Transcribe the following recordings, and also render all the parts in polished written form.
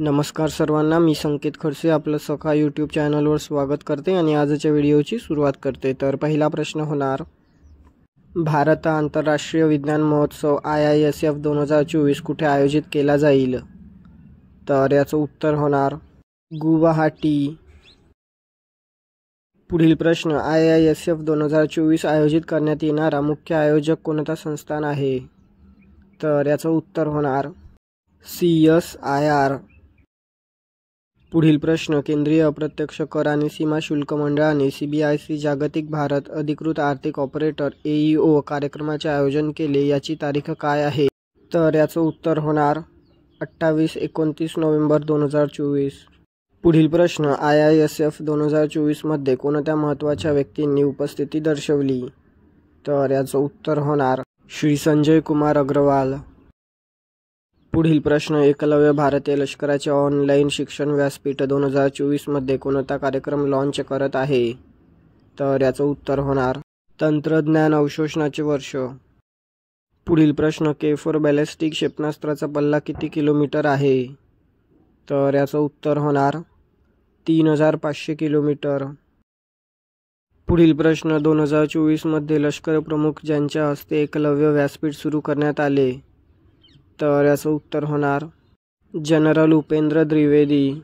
नमस्कार सर्वांना, मी संकेत खडसे आपलं सखा यूट्यूब चॅनलवर स्वागत करते आणि आजच्या व्हिडिओची सुरुवात करते। तर पहिला प्रश्न होणार, भारत आंतरराष्ट्रीय विज्ञान महोत्सव IISF 2024 कुठे आयोजित केला जाईल? तर याचं उत्तर होणार गुवाहाटी। पुढील प्रश्न, IISF 2024 आयोजित करण्यात येणारा मुख्य आयोजक कोणता संस्थान आहे? तर याचं उत्तर होणार CSIR। पुढील प्रश्न, केंद्रीय अप्रत्यक्ष कर आणि सीमा शुल्क मंडळाने CBIC जागतिक भारत अधिकृत आर्थिक ऑपरेटर AEO कार्यक्रमाचे आयोजन केले, याची तारीख काय आहे? तर याचं उत्तर होणार 28-29 नोव्हेंबर 2024। पुढील प्रश्न, IISF 2024 मध्ये कोणत्या महत्त्वाच्या व्यक्तींनी उपस्थिती दर्शवली? तर याचं उत्तर होणार श्री संजय कुमार अग्रवाल। पुढील प्रश्न, एकलव्य भारतीय लष्कराचे ऑनलाईन शिक्षण व्यासपीठ 2024 मध्ये कोणता कार्यक्रम लॉन्च करत आहे? तर याचं उत्तर होणार तंत्रज्ञान अवशोषणाचे वर्ष। पुढील प्रश्न, K4 बॅलिस्टिक क्षेपणास्त्राचा पल्ला किती किलोमीटर आहे? तर याचं उत्तर होणार 3500 किलोमीटर। पुढील प्रश्न, 2024 मध्ये लष्कर प्रमुख ज्यांच्या हस्ते एकलव्य व्यासपीठ सुरू करण्यात आले? तर याचं उत्तर होणार जनरल उपेंद्र द्विवेदी।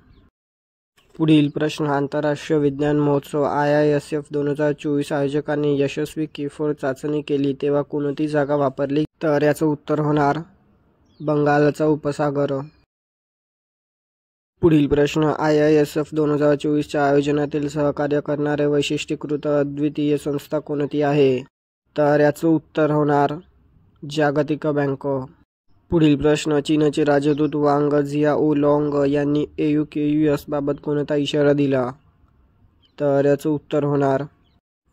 पुढील प्रश्न, आंतरराष्ट्रीय विज्ञान महोत्सव IISF 2024 आयोजकांनी यशस्वी K4 चाचणी केली तेव्हा कोणती जागा वापरली? तर याचं उत्तर होणार बंगालचा उपसागर। पुढील प्रश्न, IISF 2024 च्या आयोजनातील सहकार्य करणारे वैशिष्ट्यीकृत अद्वितीय संस्था कोणती आहे? तर याचं उत्तर होणार जागतिक बँक। पुढील प्रश्न, चीनचे राजदूत वांग झियाओलाँग यांनी AUKUS बाबत कोणता इशारा दिला? तर याचं उत्तर होणार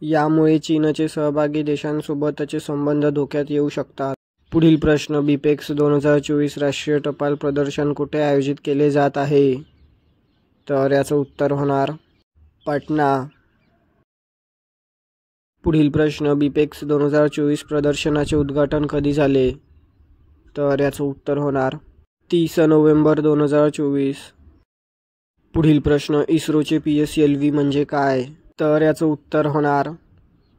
यामुळे चीनचे सहभागी देशांसोबतचे संबंध धोक्यात येऊ शकतात। पुढील प्रश्न, BPEX 2024 राष्ट्रीय टपाल प्रदर्शन कुठे आयोजित केले जात आहे? तर याचं उत्तर होणार पटना। पुढील प्रश्न, BPEX 2024 प्रदर्शनाचे उद्घाटन कधी झाले? तर याचं उत्तर होणार 30 नोव्हेंबर 2024। पुढील प्रश्न, इस्रोचे PSLV म्हणजे काय? तर याचं उत्तर होणार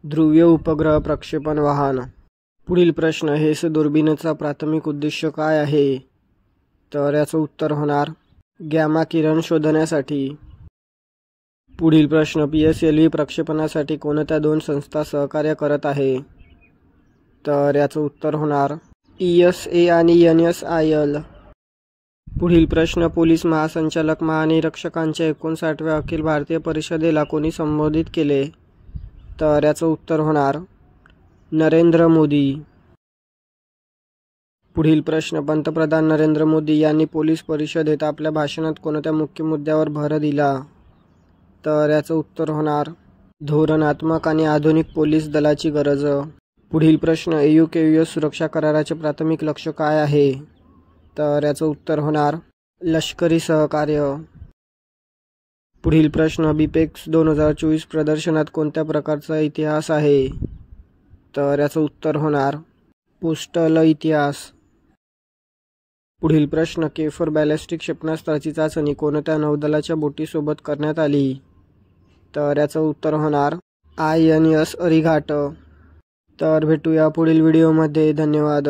ध्रुवीय उपग्रह प्रक्षेपण वाहन। पुढील प्रश्न, हेस दुर्बिणीचा प्राथमिक उद्देश काय आहे? तर याचं उत्तर होणार गॅमा किरण शोधण्यासाठी। पुढील प्रश्न, PSLV प्रक्षेपणासाठी कोणत्या दोन संस्था सहकार्य करत आहे? तर याचं उत्तर होणार ESA आणि NSIL। पुढील प्रश्न, पोलीस महासंचालक महानिरीक्षकांच्या 59व्या अखिल भारतीय परिषदेला कोणी संबोधित केले? तर याचं उत्तर होणार नरेंद्र मोदी। पुढील प्रश्न, पंतप्रधान नरेंद्र मोदी यांनी पोलीस परिषदेत आपल्या भाषणात कोणत्या मुख्य मुद्द्यावर भर दिला? तर याचं उत्तर होणार धोरणात्मक आणि आधुनिक पोलीस दलाची गरज। पुढील प्रश्न, AUKUS सुरक्षा कराराचे प्राथमिक लक्ष्य काय आहे? तर याचं उत्तर होणार लष्करी सहकार्य। पुढील प्रश्न, BPEX 2024 प्रदर्शनात कोणत्या प्रकारचा इतिहास आहे? तर याचं उत्तर होणार पोस्टल इतिहास। पुढील प्रश्न, K4 बॅलिस्टिक क्षेपणास्त्राची चाचणी कोणत्या नौदलाच्या बोटीसोबत करण्यात आली? तर याचं उत्तर होणार INS अरिघाट। तर भेटूया पुढील व्हिडिओमध्ये। धन्यवाद।